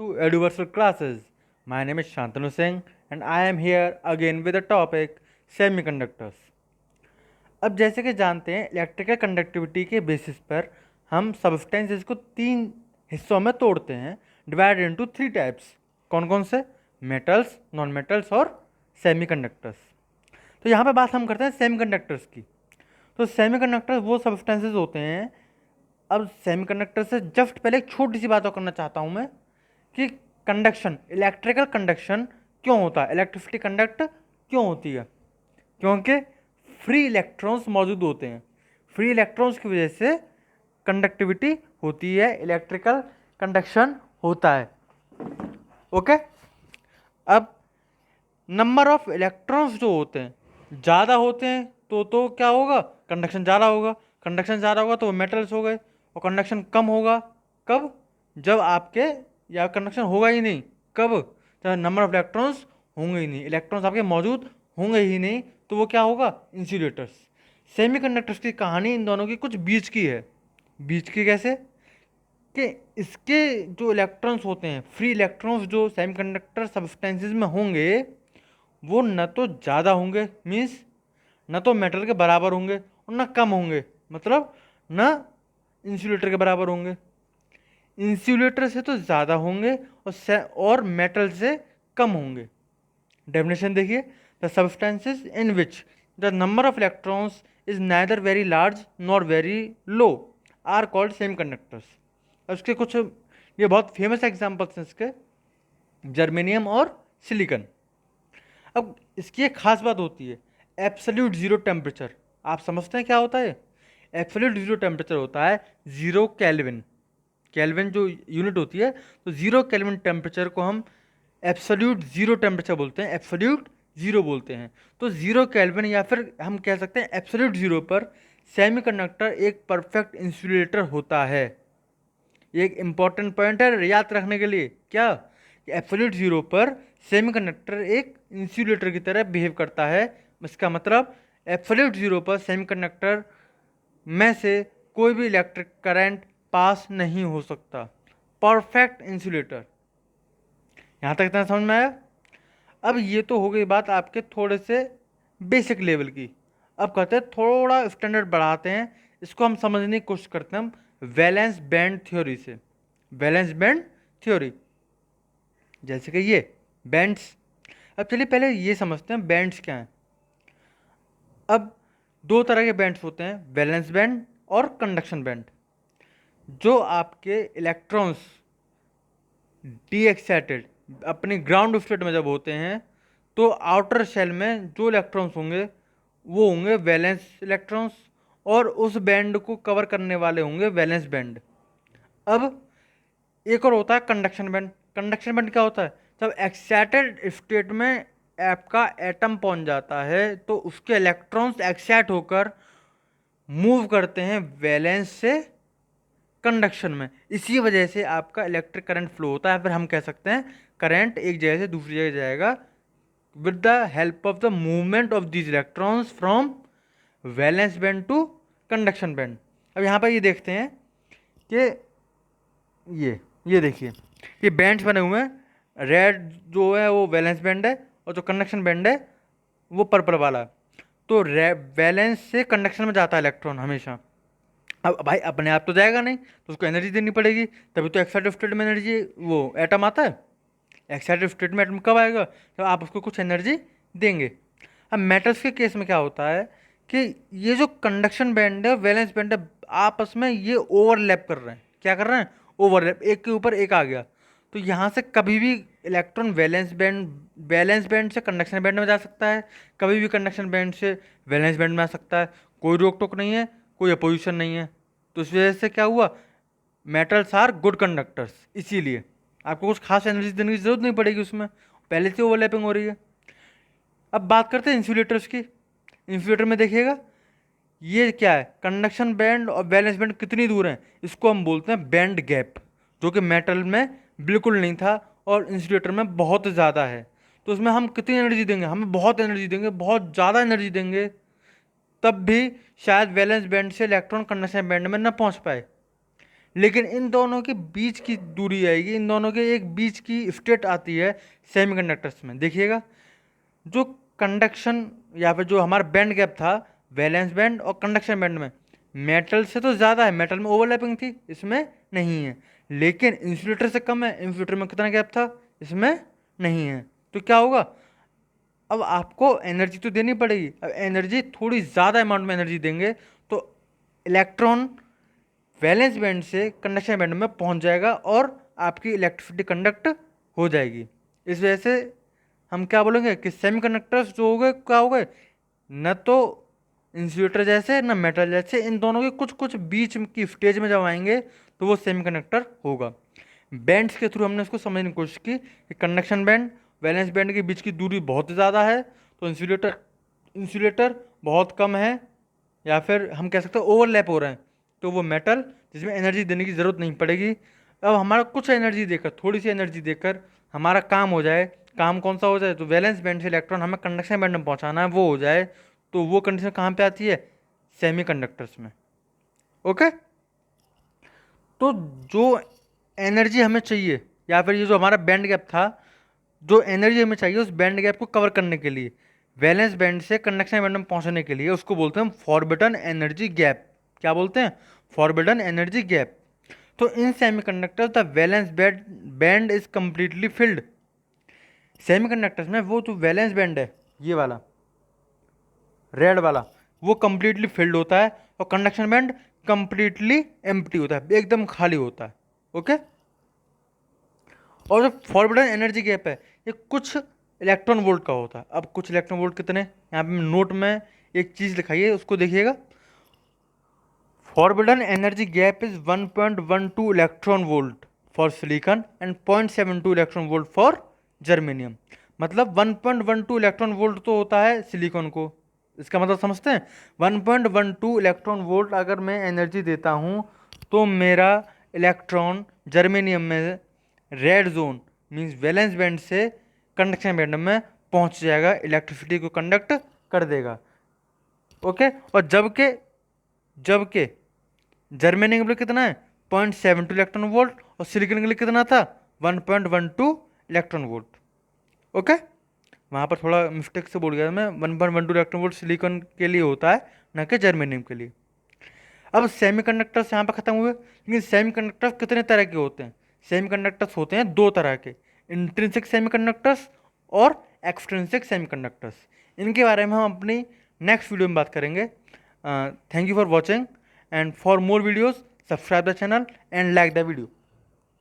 to Universal Classes. My name is Shantanu Singh and I am here again with the topic Semiconductors. अब जैसे कि जानते हैं electrical conductivity के basis पर हम सब्सटेंसेस को तीन हिस्सों में तोड़ते हैं, डिवाइड इनटू थ्री टाइप्स. कौन कौन से? मेटल्स, नॉन मेटल्स और सेमीकंडक्टर्स. तो यहाँ पे बात हम करते हैं सेमीकंडक्टर्स की. तो सेमीकंडक्टर्स वो सब्सटेंसेस होते हैं. अब सेमीकंडक्टर से जस्ट पहले एक छोटी सी बात और करना चाहता हूँ मैं कि कंडक्शन, इलेक्ट्रिकल कंडक्शन क्यों होता है, इलेक्ट्रिसिटी कंडक्ट क्यों होती है? क्योंकि फ्री इलेक्ट्रॉन्स मौजूद होते हैं. फ्री इलेक्ट्रॉन्स की वजह से कंडक्टिविटी होती है, इलेक्ट्रिकल कंडक्शन होता है. ओके. अब नंबर ऑफ इलेक्ट्रॉन्स जो होते हैं ज़्यादा होते हैं तो क्या होगा? कंडक्शन ज़्यादा होगा. कंडक्शन ज़्यादा होगा तो वो मेटल्स हो गए. और कंडक्शन कम होगा कब? जब आपके या कंडक्शन होगा ही नहीं. कब? जब नंबर ऑफ इलेक्ट्रॉन्स होंगे ही नहीं, इलेक्ट्रॉन्स आपके मौजूद होंगे ही नहीं, तो वो क्या होगा? इंसुलेटर्स. सेमीकंडक्टर्स की कहानी इन दोनों की कुछ बीच की है. बीच की कैसे? कि इसके जो इलेक्ट्रॉन्स होते हैं, फ्री इलेक्ट्रॉन्स जो सेमीकंडक्टर सब्सटेंसेस में होंगे, वो न तो ज़्यादा होंगे, मीन्स न तो मेटल के बराबर होंगे और न कम होंगे, मतलब न इंसुलेटर के बराबर होंगे. इंसुलेटर से तो ज़्यादा होंगे और मेटल से कम होंगे. डेफिनेशन देखिए, the substances in which the number of electrons is neither very large nor very low are called semiconductors. उसके कुछ ये बहुत फेमस एग्जांपल्स हैं इसके, जर्मेनियम और सिलिकॉन. अब इसकी एक खास बात होती है, एब्सोल्यूट जीरो टेम्परेचर. आप समझते हैं क्या होता है? एब्सोल्यूट जीरो टेम्परेचर होता है जीरो केल्विन. केल्विन जो यूनिट होती है, तो जीरो केल्विन टेम्परेचर को हम एब्सोल्यूट जीरो टेम्परेचर बोलते हैं, एब्सोल्यूट जीरो बोलते हैं. तो जीरो केल्विन या फिर हम कह सकते हैं एब्सोल्यूट जीरो पर सेमीकंडक्टर एक परफेक्ट इंसुलेटर होता है. ये एक इंपॉर्टेंट पॉइंट है याद रखने के लिए. क्या? एब्सोल्यूट जीरो पर सेमीकंडक्टर एक इंसुलेटर की तरह बिहेव करता है. इसका मतलब एब्सोल्यूट जीरो पर सेमीकंडक्टर में से कोई भी इलेक्ट्रिक करंट पास नहीं हो सकता. Perfect insulator. यहाँ तक इतना समझ में आया? अब ये तो हो गई बात आपके थोड़े से बेसिक लेवल की. अब कहते हैं थोड़ा स्टैंडर्ड बढ़ाते हैं, इसको हम समझने की कोशिश करते हैं हम वैलेंस बैंड थ्योरी से. वैलेंस बैंड थ्योरी जैसे कि ये बैंड्स. अब चलिए पहले ये समझते हैं बैंड्स क्या हैं. अब दो तरह के बैंड्स होते हैं, वैलेंस बैंड और कंडक्शन बैंड. जो आपके इलेक्ट्रॉन्स डी एक्साइटेड अपने ग्राउंड स्टेट में जब होते हैं, तो आउटर शेल में जो इलेक्ट्रॉन्स होंगे वो होंगे वैलेंस इलेक्ट्रॉन्स, और उस बैंड को कवर करने वाले होंगे वैलेंस बैंड. अब एक और होता है कंडक्शन बैंड. कंडक्शन बैंड क्या होता है? जब एक्साइटेड स्टेट में आपका एटम पहुंच जाता है तो उसके इलेक्ट्रॉन्स एक्साइट होकर मूव करते हैं वैलेंस से कंडक्शन में. इसी वजह से आपका इलेक्ट्रिक करंट फ्लो होता है. फिर हम कह सकते हैं करंट एक जगह से दूसरी जगह जाएगा with the help of the movement of these electrons from valence band to conduction band. अब यहाँ पर ये देखते हैं कि ये देखिए, ये बैंड्स बने हुए हैं. रेड जो है वो वैलेंस बैंड है और जो कंडक्शन बैंड है वो पर्पल वाला है. तो वैलेंस से कंडक्शन में जाता है इलेक्ट्रॉन हमेशा. अब भाई अपने आप तो जाएगा नहीं, तो उसको एनर्जी देनी पड़ेगी, तभी तो एक्साइटेड स्टेट में एनर्जी वो एटम आता है. एक्साइटेड स्टेट में एटम कब आएगा? जब आप उसको कुछ एनर्जी देंगे. अब मेटल्स के केस में क्या होता है कि ये जो कंडक्शन बैंड है, वैलेंस बैंड है, आपस में ये ओवरलैप कर रहे हैं. क्या कर रहे हैं? ओवरलैप, एक के ऊपर एक आ गया. तो यहाँ से कभी भी इलेक्ट्रॉन वैलेंस बैंड से कंडक्शन बैंड में जा सकता है, कभी भी कंडक्शन बैंड से वैलेंस बैंड में आ सकता है. कोई रोक टोक नहीं है, कोई अपोजिशन नहीं है. तो इस वजह से क्या हुआ? Metals are good conductors. इसीलिए आपको कुछ खास एनर्जी देने की जरूरत नहीं पड़ेगी, उसमें पहले से ओवरलैपिंग हो रही है. अब बात करते हैं इंसुलेटर्स की. इंसुलेटर में देखिएगा ये क्या है, कंडक्शन बैंड और वैलेंस बैंड कितनी दूर है, इसको हम बोलते हैं बैंड गैप, जो कि मेटल में बिल्कुल नहीं था और इंसुलेटर में बहुत ज़्यादा है. तो उसमें हम कितनी एनर्जी देंगे? हमें बहुत एनर्जी देंगे, बहुत ज़्यादा एनर्जी देंगे, तब भी शायद वैलेंस बैंड से इलेक्ट्रॉन कंडक्शन बैंड में न पहुंच पाए. लेकिन इन दोनों के बीच की दूरी आएगी, इन दोनों के एक बीच की स्टेट आती है सेमीकंडक्टर्स में। देखिएगा, जो कंडक्शन या फिर जो हमारा बैंड गैप था वैलेंस बैंड और कंडक्शन बैंड में, मेटल से तो ज़्यादा है, मेटल में ओवरलैपिंग थी, इसमें नहीं है। लेकिन इंसुलेटर से कम है, इंसुलेटर में कितना गैप था, इसमें नहीं है। तो क्या होगा, अब आपको एनर्जी तो देनी पड़ेगी। अब एनर्जी थोड़ी ज़्यादा अमाउंट में एनर्जी देंगे तो इलेक्ट्रॉन वैलेंस बैंड से कंडक्शन बैंड में पहुंच जाएगा और आपकी इलेक्ट्रिसिटी कंडक्ट हो जाएगी। इस वजह से हम क्या बोलेंगे कि सेमीकंडक्टर्स जो हो गए क्या हो गए, न तो इंसुलेटर जैसे न मेटल जैसे, इन दोनों के कुछ कुछ बीच की स्टेज में जब आएंगे तो वो सेमीकंडक्टर होगा। बैंड्स के थ्रू हमने इसको समझने की कोशिश की कि कंडक्शन बैंड वैलेंस बैंड के बीच की दूरी बहुत ज़्यादा है तो इंसुलेटर इंसुलेटर बहुत कम है, या फिर हम कह सकते हैं ओवरलैप हो रहे हैं तो वो मेटल जिसमें एनर्जी देने की ज़रूरत नहीं पड़ेगी। अब हमारा कुछ एनर्जी देकर, थोड़ी सी एनर्जी देकर हमारा काम हो जाए, काम कौन सा हो जाए, तो वैलेंस बैंड से इलेक्ट्रॉन हमें कंडक्शन बैंड में पहुंचाना है, वो हो जाए, तो वो कंडीशन कहाँ पे आती है, सेमीकंडक्टर्स में। ओके, तो जो एनर्जी हमें चाहिए, या फिर ये जो हमारा बैंड गैप था, जो एनर्जी हमें चाहिए उस बैंड गैप को कवर करने के लिए, वैलेंस बैंड से कंडक्शन बैंड में पहुंचने के लिए, उसको बोलते हैं फॉरबिडन एनर्जी गैप। क्या बोलते हैं, फॉरबिडन एनर्जी गैप। तो in semiconductors the valence band is completely filled. Semiconductors में वो जो वैलेंस बैंड है, ये वाला रेड वाला, वो कंप्लीटली फिल्ड होता है और कंडक्शन बैंड कंप्लीटली एम्प्टी होता है, एकदम खाली होता है। ओके, और जो फॉरबिडन एनर्जी गैप है ये कुछ इलेक्ट्रॉन वोल्ट का होता है। अब कुछ इलेक्ट्रॉन वोल्ट कितने, यहाँ पे नोट में एक चीज़ लिखाई है उसको देखिएगा। Forbidden energy gap is 1.12 electron volt for silicon and 0.72 electron volt for germanium. मतलब 1.12 इलेक्ट्रॉन वोल्ट तो होता है सिलिकॉन को, इसका मतलब समझते हैं, 1.12 इलेक्ट्रॉन वोल्ट अगर मैं एनर्जी देता हूँ तो मेरा इलेक्ट्रॉन जर्मेनियम में red zone means valence band से कंडक्शन बैंड में पहुंच जाएगा, इलेक्ट्रिसिटी को कंडक्ट कर देगा। ओके, और जबकि जर्मेनियम के लिए कितना है, 0.72 इलेक्ट्रॉन वोल्ट, और सिलिकॉन के लिए कितना था, 1.12 इलेक्ट्रॉन वोल्ट। ओके, वहाँ पर थोड़ा मिस्टेक से बोल गया मैं, 1.12 इलेक्ट्रॉन वोल्ट सिलिकॉन के लिए होता है, न कि जर्मेनियम के लिए। अब सेमीकंडक्टर्स यहाँ पर खत्म हुए, लेकिन सेमीकंडक्टर्स कितने तरह के होते हैं, सेमीकंडक्टर्स होते हैं दो तरह के, इंट्रिंसिक सेमीकंडक्टर्स और एक्सट्रिंसिक सेमीकंडक्टर्स। इनके बारे में हम अपनी नेक्स्ट वीडियो में बात करेंगे। Thank you for watching, and for more videos subscribe the channel and like the video.